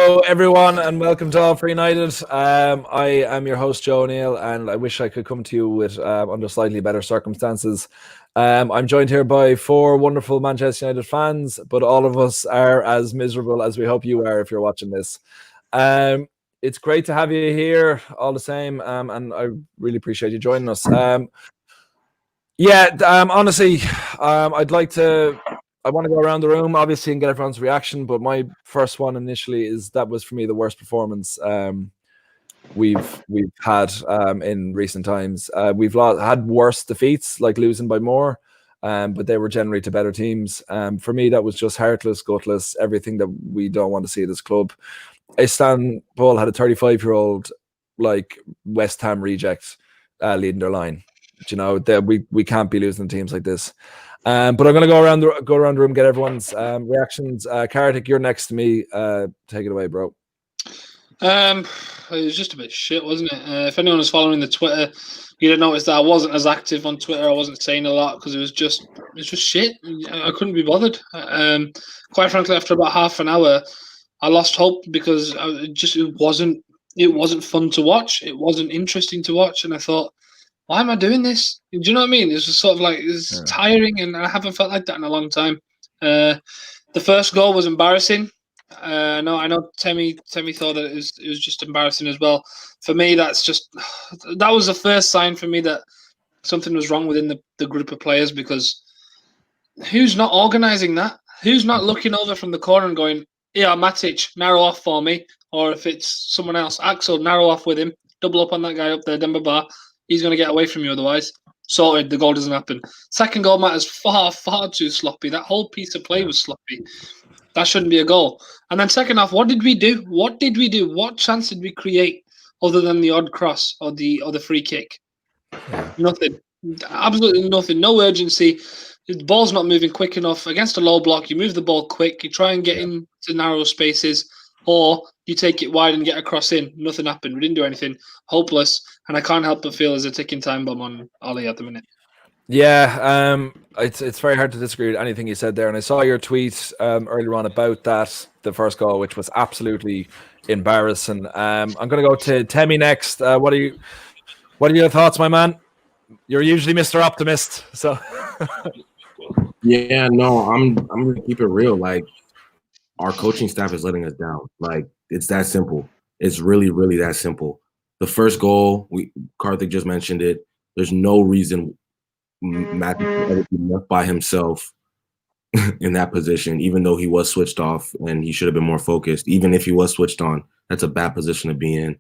Hello, everyone, and welcome to All For United. I am your host, Joe O'Neill, and I wish I could come to you with under slightly better circumstances. I'm joined here by four wonderful Manchester United fans, but all of us are as miserable as we hope you are if you're watching this. It's great to have you here, all the same, and I really appreciate you joining us. Honestly, I want to go around the room, obviously, and get everyone's reaction. But my first one initially is that was for me the worst performance we've had in recent times. We've had worse defeats, like losing by more, but they were generally to better teams. For me, that was just heartless, gutless, everything that we don't want to see at this club. Istanbul had a 35-year-old like West Ham reject leading their line. You know, we can't be losing teams like this. But I'm going to go around the room, get everyone's reactions. Kartik, you're next to me. Take it away, bro. It was just a bit shit, wasn't it? If anyone was following the Twitter, you'd have noticed that I wasn't as active on Twitter. I wasn't saying a lot because it was just shit. I couldn't be bothered. Quite frankly, after about half an hour, I lost hope because it wasn't fun to watch. It wasn't interesting to watch, and I thought, why am I doing this? Do you know what I mean? It's just sort of like it's tiring, and I haven't felt like that in a long time. The first goal was embarrassing. I know. Temi thought that it was just embarrassing as well. For me, that was the first sign for me that something was wrong within the group of players, because who's not organising that? Who's not looking over from the corner and going, "Yeah, Matic, narrow off for me," or if it's someone else, Axel, narrow off with him, double up on that guy up there, Demba Ba. He's going to get away from you otherwise. Sorted, the goal doesn't happen. Second goal matters far, far too sloppy. That whole piece of play was sloppy. That shouldn't be a goal. And then second half, what did we do? What chance did we create other than the odd cross or the free kick? Nothing. Absolutely nothing. No urgency. The ball's not moving quick enough. Against a low block, you move the ball quick. You try and get into narrow spaces, or you take it wide and get a cross in. Nothing happened. We didn't do anything. Hopeless. And I can't help but feel there's a ticking time bomb on Ollie at the minute. Yeah, it's very hard to disagree with anything you said there. And I saw your tweet earlier on about the first goal, which was absolutely embarrassing. I'm going to go to Temi next. What are your thoughts, my man? You're usually Mr. Optimist, so. Yeah, no, I'm going to keep it real. Like, our coaching staff is letting us down. Like, it's that simple. It's really, really that simple. The first goal, Karthik just mentioned it. There's no reason Matt could be left by himself in that position, even though he was switched off and he should have been more focused. Even if he was switched on, that's a bad position to be in.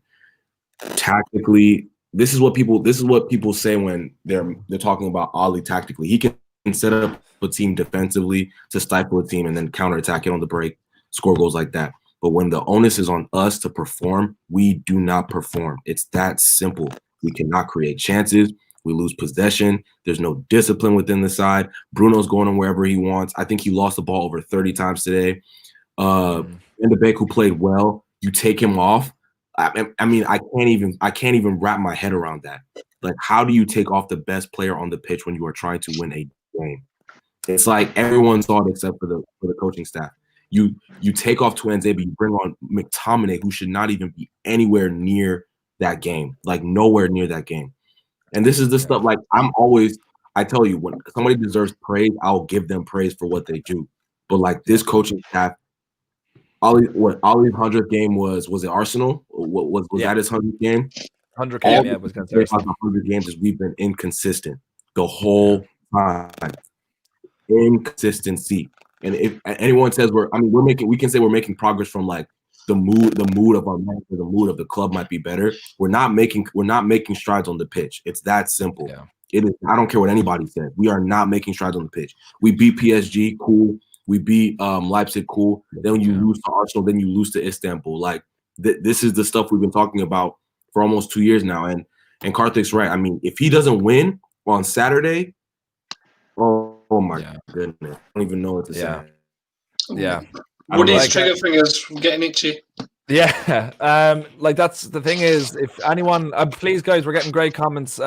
Tactically, this is what people say when they're talking about Ollie tactically. He can set up a team defensively to stifle a team and then counterattack it on the break, score goals like that. But when the onus is on us to perform, we do not perform. It's that simple. We cannot create chances. We lose possession. There's no discipline within the side. Bruno's going on wherever he wants. I think he lost the ball over 30 times today. Ndebek, who played well, you take him off. I mean, I can't even wrap my head around that. Like, how do you take off the best player on the pitch when you are trying to win a game? It's like everyone saw it except for the coaching staff. You take off Tuanzebe, you bring on McTominay, who should not even be anywhere near that game, like nowhere near that game. And this is the stuff, like, I tell you, when somebody deserves praise, I'll give them praise for what they do. But like this coaching staff, Ollie's 100th game was it Arsenal? Was that his 100th game? 100th game, yeah. Was against Arsenal. 100 games is we've been inconsistent the whole time. Inconsistency. And if anyone says we can say we're making progress from like the mood of our match, or the mood of the club might be better. We're not making strides on the pitch. It's that simple. Yeah. It is. I don't care what anybody says. We are not making strides on the pitch. We beat PSG, cool. We beat Leipzig, cool. Then you lose to Arsenal. Then you lose to Istanbul. Like this is the stuff we've been talking about for almost 2 years now. And Karthik's right. I mean, if he doesn't win on Saturday, oh my goodness, I don't even know what to say. Yeah. Woody's trigger fingers getting itchy. Yeah, like that's the thing is, if anyone, please guys, we're getting great comments.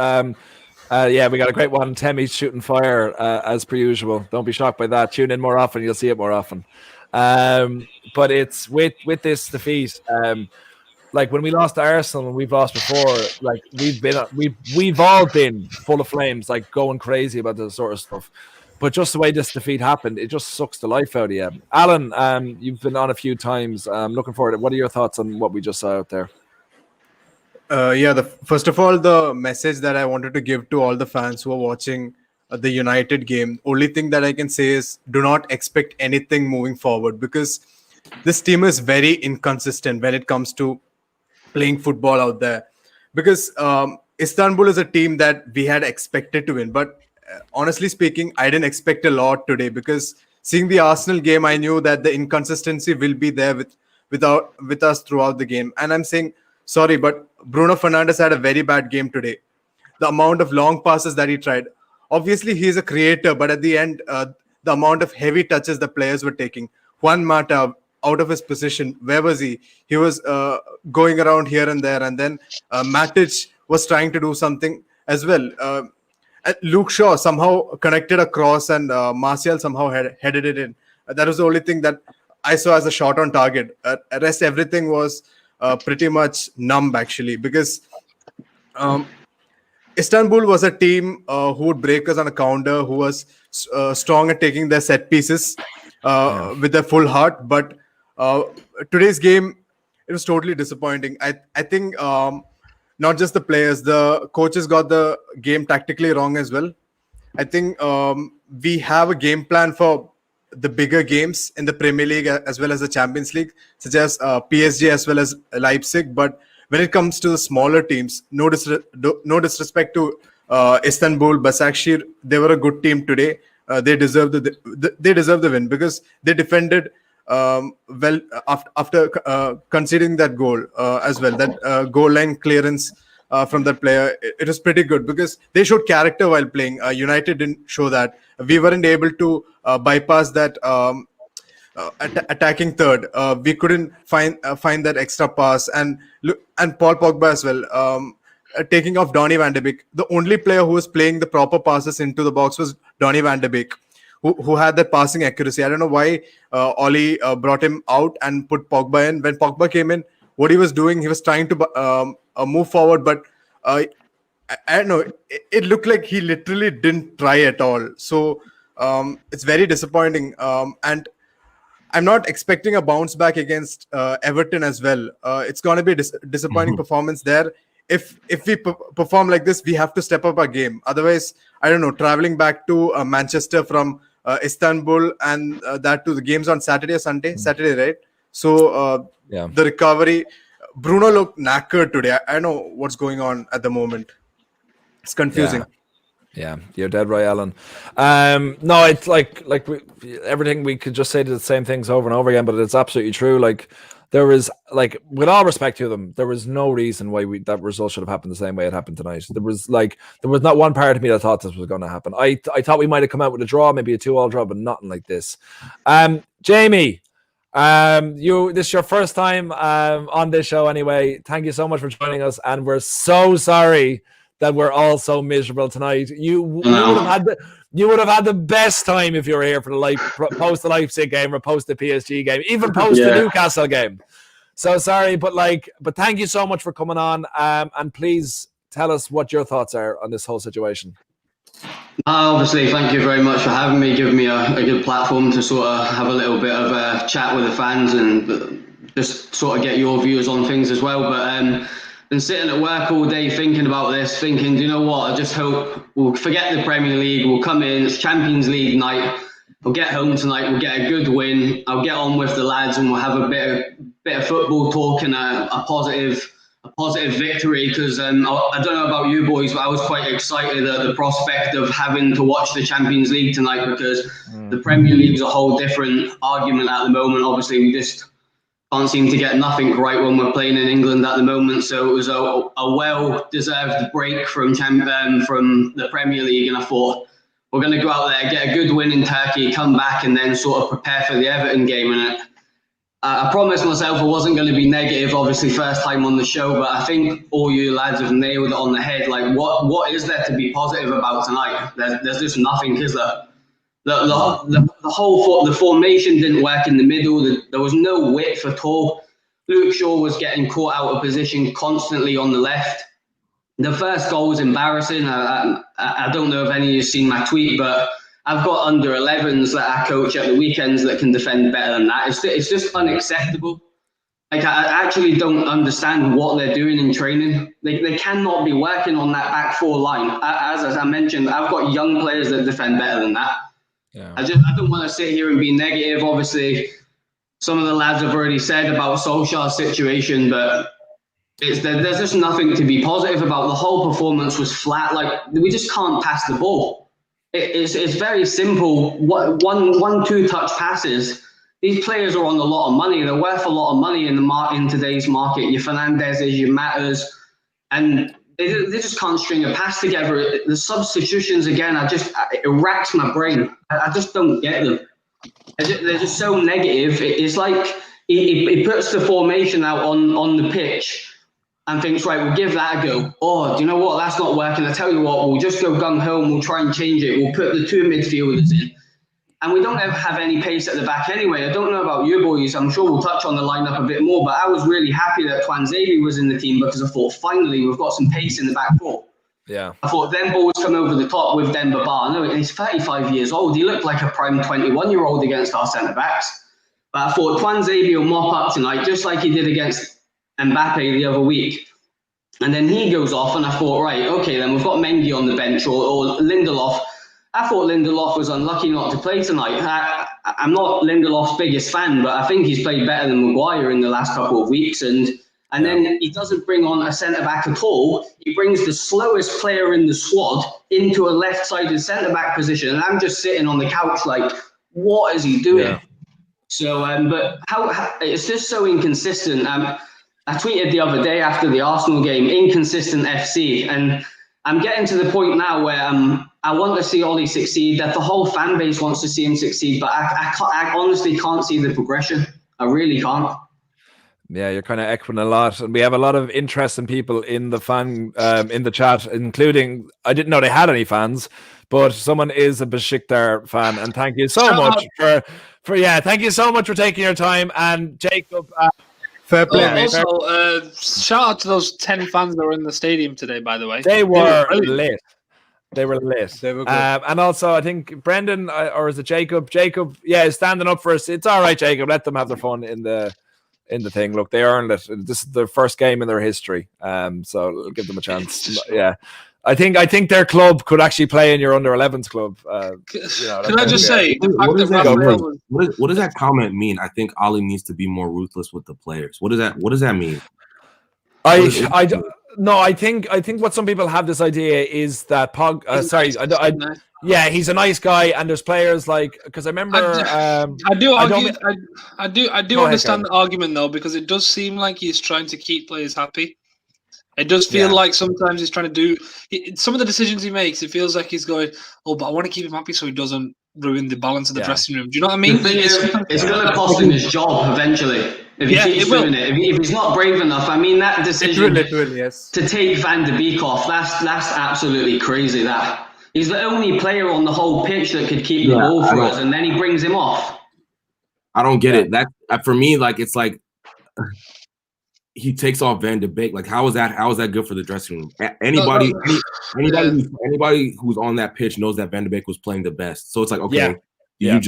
Yeah, we got a great one. Temmie's shooting fire as per usual. Don't be shocked by that. Tune in more often; you'll see it more often. But it's with this defeat. Like when we lost to Arsenal and we've lost before, like we've all been full of flames, like going crazy about this sort of stuff. But just the way this defeat happened, it just sucks the life out of you. Alan, you've been on a few times. Looking forward to it. What are your thoughts on what we just saw out there? First of all, the message that I wanted to give to all the fans who are watching the United game, only thing that I can say is do not expect anything moving forward, because this team is very inconsistent when it comes to playing football out there. Because Istanbul is a team that we had expected to win, but honestly speaking, I didn't expect a lot today, because seeing the Arsenal game, I knew that the inconsistency will be there with us throughout the game. And I'm saying, sorry, but Bruno Fernandes had a very bad game today. The amount of long passes that he tried. Obviously, he's a creator, but at the end, the amount of heavy touches the players were taking. Juan Mata, out of his position, where was he? He was going around here and there. And then Matic was trying to do something as well. Luke Shaw somehow connected a cross, and Martial somehow headed it in. That was the only thing that I saw as a shot on target. Rest everything was pretty much numb, actually, because Istanbul was a team who would break us on a counter, who was strong at taking their set pieces with their full heart. But today's game, it was totally disappointing. I think not just the players, the coaches got the game tactically wrong as well. I think we have a game plan for the bigger games in the Premier League as well as the Champions League, such as PSG as well as Leipzig. But when it comes to the smaller teams, no disrespect to Istanbul Basaksehir, they were a good team today. They deserve the win, because they defended well after conceding that goal as well. That goal line clearance from that player, it was pretty good, because they showed character while playing. United didn't show that. We weren't able to bypass that attacking third. We couldn't find that extra pass, and Paul Pogba as well. Taking off Donny van de Beek, the only player who was playing the proper passes into the box was Donny van de Beek, who had that passing accuracy. I don't know why Oli brought him out and put Pogba in. When Pogba came in, what he was doing, he was trying to move forward, but I don't know. It looked like he literally didn't try at all. So it's very disappointing. And I'm not expecting a bounce back against Everton as well. It's going to be a disappointing performance there. If we perform like this, we have to step up our game. Otherwise, I don't know, traveling back to Manchester from Istanbul, and that to the games on Saturday or Sunday? Saturday, right? So the recovery, Bruno looked knackered today. I don't know what's going on at the moment. It's confusing. Yeah, you're dead right, Alan. No, it's like everything, we could just say the same things over and over again, but it's absolutely true. Like, there was, like, with all respect to them, there was no reason why that result should have happened the same way it happened tonight. There was not one part of me that thought this was going to happen. I thought we might have come out with a draw, maybe a 2-2 draw, but nothing like this. Jamie, this is your first time on this show anyway. Thank you so much for joining us, and we're so sorry that we're all so miserable tonight. You would have had the best time if you were here for the post the Leipzig game or post the PSG game, even post the Newcastle game. So sorry, but thank you so much for coming on. And please tell us what your thoughts are on this whole situation. Obviously, thank you very much for having me, giving me a good platform to sort of have a little bit of a chat with the fans and just sort of get your views on things as well. But been sitting at work all day thinking about this, thinking, do you know what? I just hope we'll forget the Premier League. We'll come in, it's Champions League night. We'll get home tonight. We'll get a good win. I'll get on with the lads, and we'll have a bit of football talk and a positive victory. Because I don't know about you boys, but I was quite excited at the prospect of having to watch the Champions League tonight, because the Premier League's a whole different argument at the moment. Obviously, we just can't seem to get nothing right when we're playing in England at the moment. So it was a well-deserved break from the Premier League, and I thought, we're going to go out there, get a good win in Turkey, come back, and then sort of prepare for the Everton game. And I promised myself I wasn't going to be negative, obviously first time on the show, but I think all you lads have nailed it on the head. Like, what is there to be positive about tonight? There's just nothing, is there? The formation didn't work in the middle. There was no width at all. Luke Shaw was getting caught out of position constantly on the left. The first goal was embarrassing. I don't know if any of you have seen my tweet, but I've got under 11s that I coach at the weekends that can defend better than that. It's just unacceptable. Like, I actually don't understand what they're doing in training. They cannot be working on that back four line. As I mentioned, I've got young players that defend better than that. Yeah. I don't want to sit here and be negative. Obviously, some of the lads have already said about Solskjaer's situation, but there's just nothing to be positive about. The whole performance was flat. Like, we just can't pass the ball. It's very simple. One, two-touch passes. These players are on a lot of money. They're worth a lot of money in today's market. Your Fernandezes, your Matters, and they just can't string a pass together. The substitutions, again, it racks my brain. I just don't get them. They're just so negative. It's like he puts the formation out on the pitch and thinks, right, we'll give that a go. Oh, do you know what? That's not working. I tell you what, we'll just go gung-ho and we'll try and change it. We'll put the two midfielders in. And we don't have any pace at the back anyway. I don't know about you boys. I'm sure we'll touch on the lineup a bit more, but I was really happy that Twanzebe was in the team because I thought, finally, we've got some pace in the back four. Yeah. I thought them balls come over the top with Demba Ba. No, he's 35 years old. He looked like a prime 21-year-old against our centre-backs. But I thought Twanzebe will mop up tonight, just like he did against Mbappe the other week. And then he goes off, and I thought, right, okay, then we've got Mendy on the bench or Lindelof. I thought Lindelof was unlucky not to play tonight. I'm not Lindelof's biggest fan, but I think he's played better than Maguire in the last couple of weeks. And then he doesn't bring on a centre-back at all. He brings the slowest player in the squad into a left-sided centre-back position. And I'm just sitting on the couch like, what is he doing? Yeah. So, but how it's just so inconsistent. I tweeted the other day after the Arsenal game, inconsistent FC. And I'm getting to the point now where I want to see Ollie succeed, that the whole fan base wants to see him succeed, but I honestly can't see the progression. I really can't. Yeah, you're kind of echoing a lot, and we have a lot of interesting people in the fan in the chat, including, I didn't know they had any fans, but someone is a Besiktas fan, and thank you so much for thank you so much for taking your time. And Jacob, fair play, mate. Also, shout out to those 10 fans that were in the stadium today, by the way. They were lit. They were lit. They were good. And also, I think Brendan, or is it Jacob? Jacob, is standing up for us. It's all right, Jacob. Let them have their fun in the thing. Look, they earned it. This is their first game in their history. So give them a chance. Yeah. I think their club could actually play in your under 11s club. Can I just say, what does that comment mean? I think Ollie needs to be more ruthless with the players. What does that mean? I think what some people have this idea is that he's a nice guy, and there's players like, because I remember I do understand the argument though, because it does seem like he's trying to keep players happy. It does feel like sometimes he's trying to do some of the decisions he makes. It feels like he's going, but I want to keep him happy so he doesn't ruin the balance of the dressing room. Do you know what I mean? It's going to cost him his job eventually if he keeps doing it. If he's not brave enough, I mean, that decision to take Van de Beek off, that's absolutely crazy. That he's the only player on the whole pitch that could keep the ball for us, and then he brings him off. I don't get it. That for me, like, it's like he takes off Van de Beek. Like, how is that good for the dressing room? Anybody who's on that pitch knows that Van de Beek was playing the best. So it's like, okay, did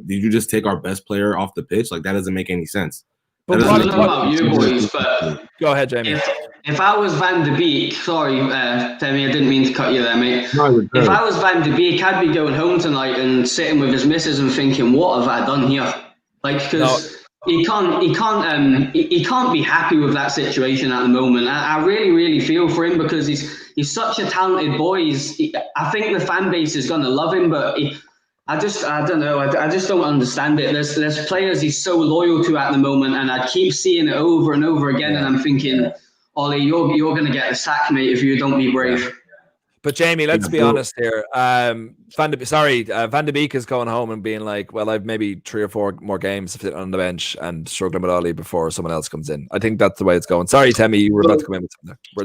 you just take our best player off the pitch? Like, that doesn't make any sense. But I don't know about you boys, but go ahead, Jamie. If I was Van de Beek, sorry, Temi, I didn't mean to cut you there, mate. No, if I was Van de Beek, I'd be going home tonight and sitting with his missus and thinking, what have I done here? Like, because he can't be happy with that situation at the moment. I really, really feel for him, because he's such a talented boy. I think the fan base is going to love him, but I don't know. I just don't understand it. There's players he's so loyal to at the moment, and I keep seeing it over and over again, and I'm thinking, Ollie, you're going to get the sack, mate, if you don't be brave. But Jamie, let's be honest here. Van de Beek is going home and being like, well, I've maybe 3 or 4 more games to sit on the bench and struggling with Ollie before someone else comes in. I think that's the way it's going. Sorry, Temi, you were about to come in with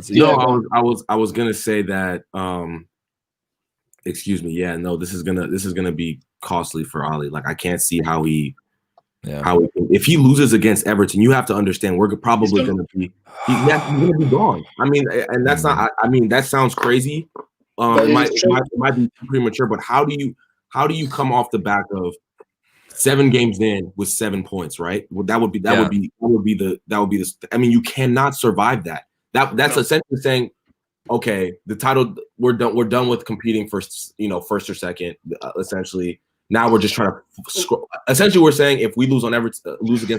something. No, I was gonna say that. Excuse me. Yeah, no, this is gonna be costly for Ollie. Like, I can't see how he. If he loses against Everton, you have to understand we're probably going to be he's going to be gone. I mean, and that's not. I mean, that sounds crazy. It might be premature, but how do you come off the back of 7 games in with 7 points? Right? Well, that would be the. I mean, you cannot survive that. That's essentially saying, okay, the title we're done with competing for first or second. Essentially. Now we're just trying to. Essentially, we're saying if we lose against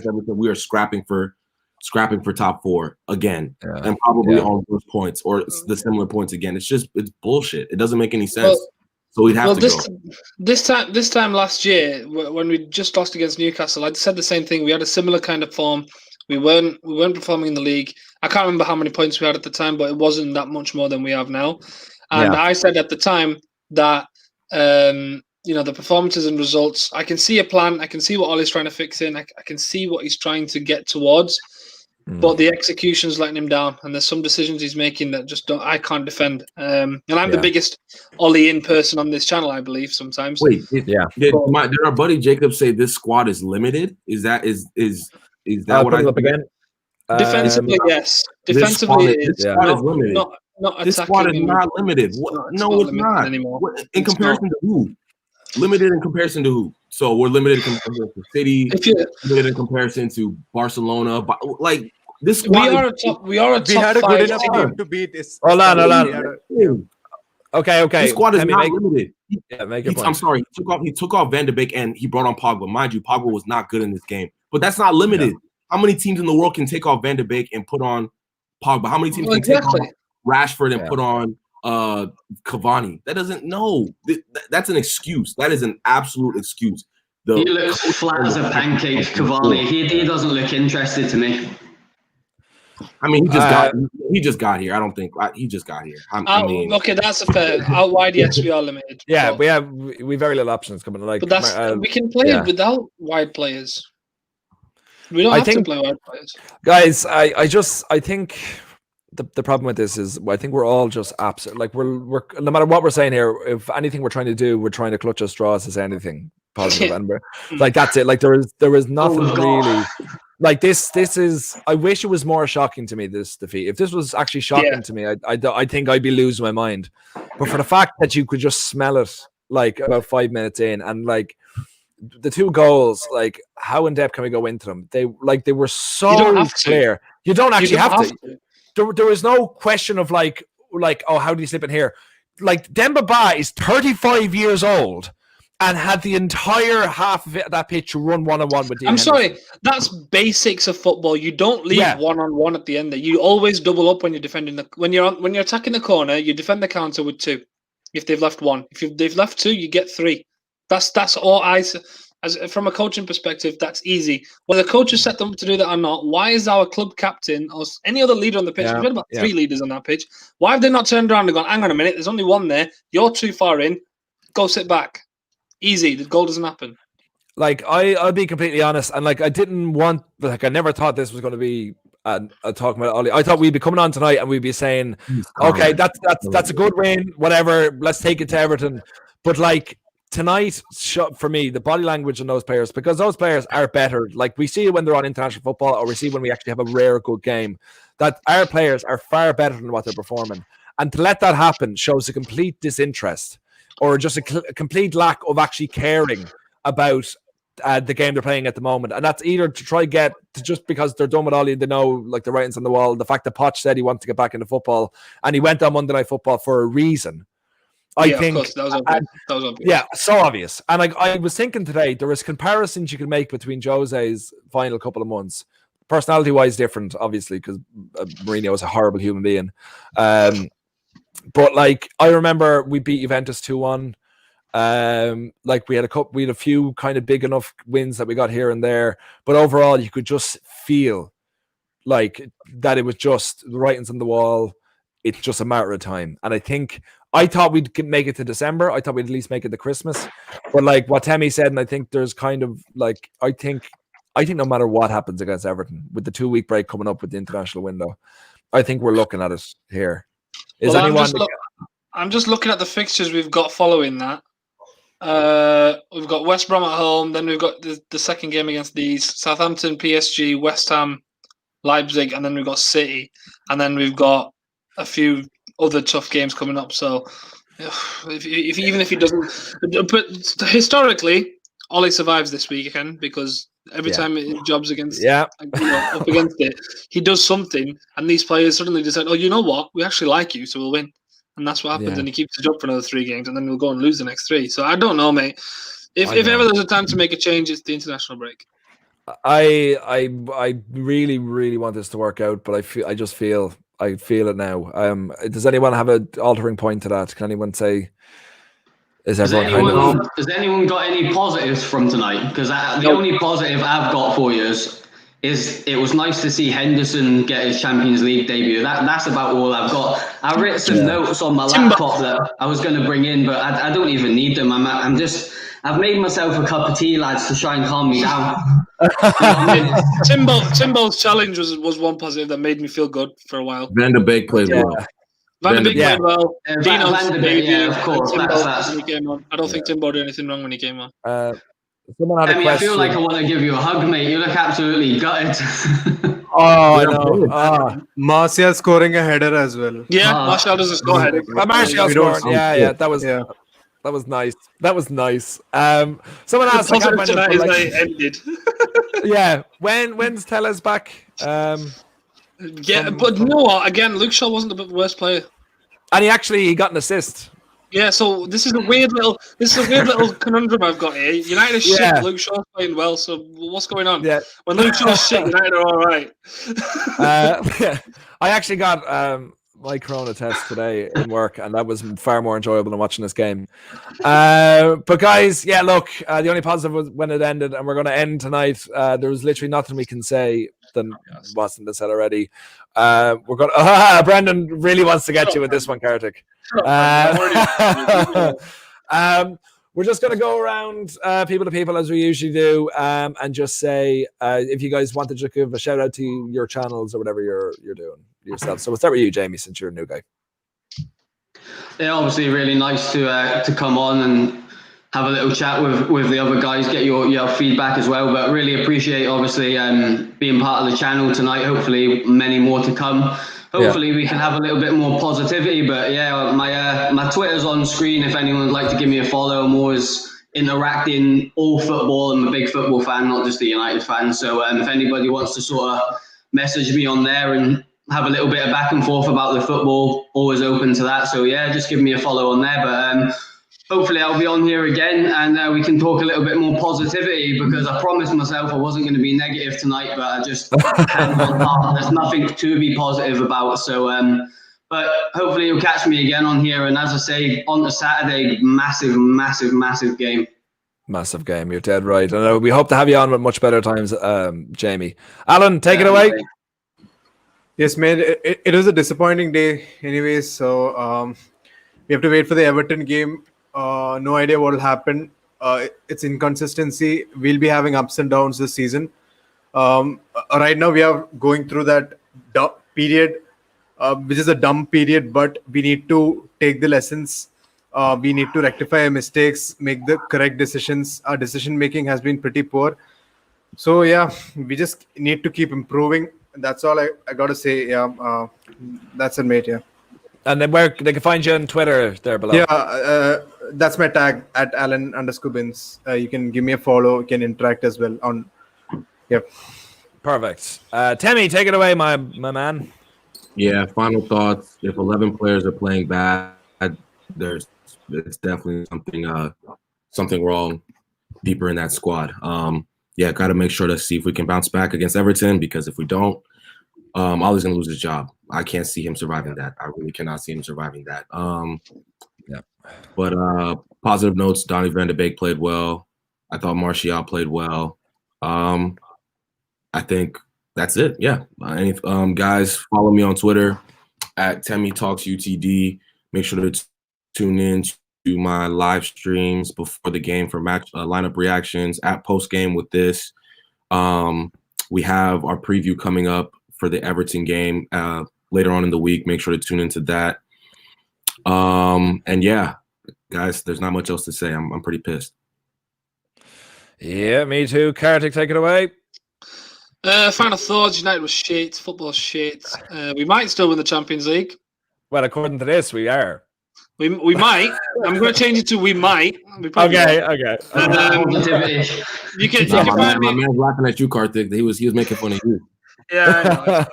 Everton, we are scrapping for top 4 again, and probably on those points or the similar points again. It's bullshit. It doesn't make any sense. So we'd have to go. This time last year, when we just lost against Newcastle, I said the same thing. We had a similar kind of form. We weren't performing in the league. I can't remember how many points we had at the time, but it wasn't that much more than we have now. And I said at the time that. The performances and results, I can see a plan. I can see what Ollie's trying to fix in. I can see what he's trying to get towards, but the execution's letting him down. And there's some decisions he's making that I can't defend. And I'm the biggest Ollie in person on this channel, I believe, sometimes. Wait, did our buddy Jacob say this squad is limited? Is that what I up again? Defensively, yes. Defensively, this squad is limited. Not this squad is not limited. No, it's not. Anymore. In comparison to who? Limited in comparison to who? So we're limited in comparison to City. Limited in comparison to Barcelona. But like this squad, we are a top. We had a good 5 enough team to beat. Hold on. Okay. This squad is not limited. Make your point. I'm sorry. He took off Van de Beek and he brought on Pogba. Mind you, Pogba was not good in this game, but that's not limited. Yeah. How many teams in the world can take off Van de Beek and put on Pogba? How many teams can take on Rashford and put on Cavani? That doesn't that's an excuse. That is an absolute excuse. He looks flat as a pancake, Cavani. He doesn't look interested to me. I mean, he just got here. I don't think he just got here. Okay, that's a fair. Out wide, yes, we are limited. Yeah, we have very little options coming. But we can play without wide players. We don't have to play wide players, guys. I think. The problem with this is I think we're all just absolute. Like we're no matter what we're saying here, if anything we're trying to do, we're trying to clutch at straws to say anything positive, and we're like that's it. Like there is nothing really like this. This is. I wish it was more shocking to me, this defeat. If this was actually shocking to me, I think I'd be losing my mind. But for the fact that you could just smell it like about 5 minutes in, and like the 2 goals, like how in depth can we go into them? They were so clear. You don't actually have to. There was no question of like, oh, how do you slip in here? Like Demba Ba is 35 years old and had the entire half of that pitch to run one-on-one with Dean Henderson. Sorry, that's basics of football. You don't leave one-on-one at the end there. You always double up when you're defending when you're attacking the corner. You defend the counter with 2. If they've left 1, if they've left 2, you get 3. That's all I. From a coaching perspective, that's easy. Whether the coaches set them up to do that or not, why is our club captain or any other leader on the pitch, we've had about 3 leaders on that pitch, why have they not turned around and gone, hang on a minute, there's only 1 there, you're too far in, go sit back. Easy, the goal doesn't happen. Like, I'll be completely honest, and like, I never thought this was going to be a talk about Ollie. I thought we'd be coming on tonight and we'd be saying, okay, that's a good win, whatever, let's take it to Everton. But like, tonight, for me, the body language in those players, because those players are better. Like we see it when they're on international football, or we see when we actually have a rare good game, that our players are far better than what they're performing. And to let that happen shows a complete disinterest, or just a complete lack of actually caring about the game they're playing at the moment. And that's either to try get to just because they're done with Ollie, they know like the writings on the wall. The fact that Poch said he wanted to get back into football, and he went on Monday Night Football for a reason. I think that was obvious. Yeah, so obvious. And I was thinking today, there is comparisons you can make between Jose's final couple of months. Personality-wise different, obviously, because Mourinho is a horrible human being. But like, I remember we beat Juventus 2-1. Like we had a few kind of big enough wins that we got here and there. But overall, you could just feel like that it was just the writings on the wall. It's just a matter of time. And I think I thought we'd make it to December. I thought we'd at least make it to Christmas. But like what Temi said, and I think there's kind of like I think no matter what happens against Everton, with the 2-week break coming up with the international window, I think we're looking at it here. Is Well, anyone? I'm just looking at the fixtures we've got following that. We've got West Brom at home, then we've got the second game against these Southampton, PSG, West Ham, Leipzig, and then we've got City, and then we've got a few other tough games coming up. So, even if he doesn't, but historically, Ollie survives this weekend because every time he jobs against, up against it, he does something, and these players suddenly decide, oh, you know what, we actually like you, so we'll win. And that's what happens, and he keeps the job for another 3 games, and then we'll go and lose the next 3. So I don't know, mate. If ever there's a time to make a change, it's the international break. I really, really want this to work out, but I feel it now. Does anyone have an altering point to that? Can anyone say? Has anyone got any positives from tonight? Because the only positive I've got for you is it was nice to see Henderson get his Champions League debut. That's about all I've got. I wrote some notes on my laptop that I was going to bring in, but I don't even need them. I've made myself a cup of tea, lads, to try and calm me down. Timbo's challenge was one positive that made me feel good for a while. Van de Beek played well. Van de Beek played well. Van de Beek, of course. That's... When he came on. I don't think Timbo did anything wrong when he came on. Someone had a question. I feel like I want to give you a hug, mate. You look absolutely gutted. I know. Martial scoring a header as well. Yeah, Martial doesn't score header. Martial scoring. Yeah. That was nice. That was nice. Someone asked tonight ended. Yeah. When's Tellez back? But you know what? Again, Luke Shaw wasn't the worst player, and he got an assist. Yeah, so this is a weird little conundrum I've got here. United are shit, Luke Shaw's playing well, so what's going on? Yeah. When Luke Shaw's shit, United are all right. I actually got my corona test today in work, and that was far more enjoyable than watching this game. But guys, look, the only positive was when it ended, and we're going to end tonight. There was literally nothing we can say than wasn't been said already. We're going. Brendan really wants to get you with this one, Kartik. We're just going to go around people to people as we usually do, and just say if you guys wanted to give a shout out to your channels or whatever you're doing yourself. So we'll start with you, Jamie, since you're a new guy. Yeah, obviously really nice to come on and have a little chat with the other guys, get your feedback as well. But really appreciate obviously being part of the channel tonight. Hopefully many more to come. Hopefully we can have a little bit more positivity. But yeah, my Twitter's on screen if anyone would like to give me a follow. I'm always interacting all football. I'm a big football fan, not just a United fan. So if anybody wants to sort of message me on there and have a little bit of back and forth about the football, always open to that. So yeah, just give me a follow on there. But hopefully I'll be on here again and we can talk a little bit more positivity, because I promised myself I wasn't going to be negative tonight, but I just there's nothing to be positive about. So but hopefully you'll catch me again on here, and as I say, on the Saturday, massive game. Massive game, you're dead right. And we hope to have you on with much better times, Jamie. Alan, take it away. Yes, man, it was a disappointing day anyways, so we have to wait for the Everton game. No idea what will happen. It's inconsistency. We'll be having ups and downs this season. Right now, we are going through that period, which is a dumb period, but we need to take the lessons. We need to rectify our mistakes, make the correct decisions. Our decision-making has been pretty poor. So, yeah, we just need to keep improving. That's all I got to say. Yeah, that's it, mate. Yeah. And then where they can find you on Twitter there below. Yeah, that's my tag at Alan_Bins. You can give me a follow. You can interact as well on. Yep. Perfect. Temi, take it away, my man. Yeah. Final thoughts. If 11 players are playing bad, it's definitely something wrong deeper in that squad. Yeah, got to make sure to see if we can bounce back against Everton, because if we don't, Ollie's going to lose his job. I can't see him surviving that. I really cannot see him surviving that. Yeah. But positive notes, Donny van de Beek played well. I thought Martial played well. I think that's it. Yeah. Guys, follow me on Twitter at TemiTalksUTD. Make sure to tune in to my live streams before the game for match lineup reactions at post game with this. We have our preview coming up for the Everton game later on in the week. Make sure to tune into that. And yeah, guys, there's not much else to say. I'm pretty pissed. Yeah, me too. Kartik, take it away. Final thoughts. United was shit. Football shit. We might still win the Champions League. Well, according to this, we are. We might. I'm going to change it to we might. We Okay. You can My find me. man's laughing at you, Kartik. He was making fun of you. Yeah,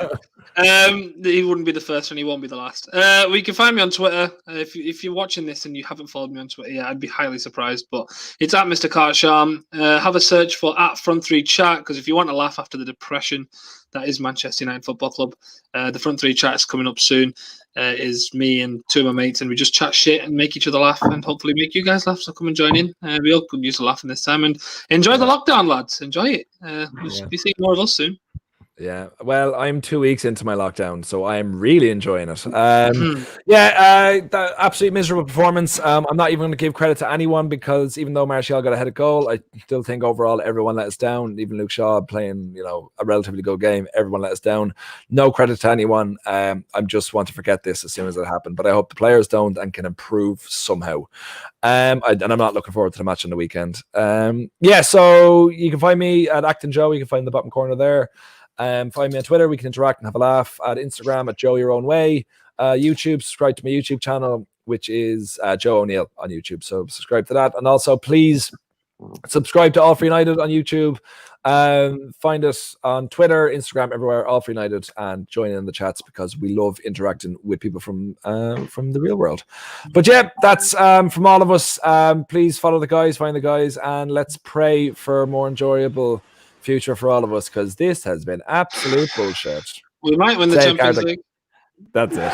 I know. He wouldn't be the first and he won't be the last. We can find me on Twitter. If you're watching this and you haven't followed me on Twitter, yeah, I'd be highly surprised. But it's at Mr. Cartsham. Have a search for at Front Three Chat, because if you want to laugh after the depression that is Manchester United Football Club, the Front Three Chat is coming up soon. Is me and two of my mates, and we just chat shit and make each other laugh, and hopefully make you guys laugh. So come and join in. We all could use a laughing this time, and enjoy the lockdown, lads. Enjoy it. We'll be seeing more of us soon. Yeah, well, I'm 2 weeks into my lockdown, so I'm really enjoying it. Absolutely miserable performance. I'm not even going to give credit to anyone, because even though Martial got a headed goal, I still think overall everyone let us down. Even Luke Shaw playing, a relatively good game, everyone let us down. No credit to anyone. I just want to forget this as soon as it happened, but I hope the players don't and can improve somehow. And I'm not looking forward to the match on the weekend. So you can find me at Acton Joe. You can find the bottom corner there. Find me on Twitter. We can interact and have a laugh. At Instagram at Joe Your Own Way. YouTube, subscribe to my YouTube channel, which is Joe O'Neill on YouTube. So subscribe to that, and also please subscribe to All for United on YouTube. Find us on Twitter, Instagram, everywhere, All for United, and join in the chats, because we love interacting with people from the real world. But yeah, that's from all of us. Please follow the guys, find the guys, and let's pray for a more enjoyable future for all of us, because this has been absolute bullshit. We might win the Champions League. That's it.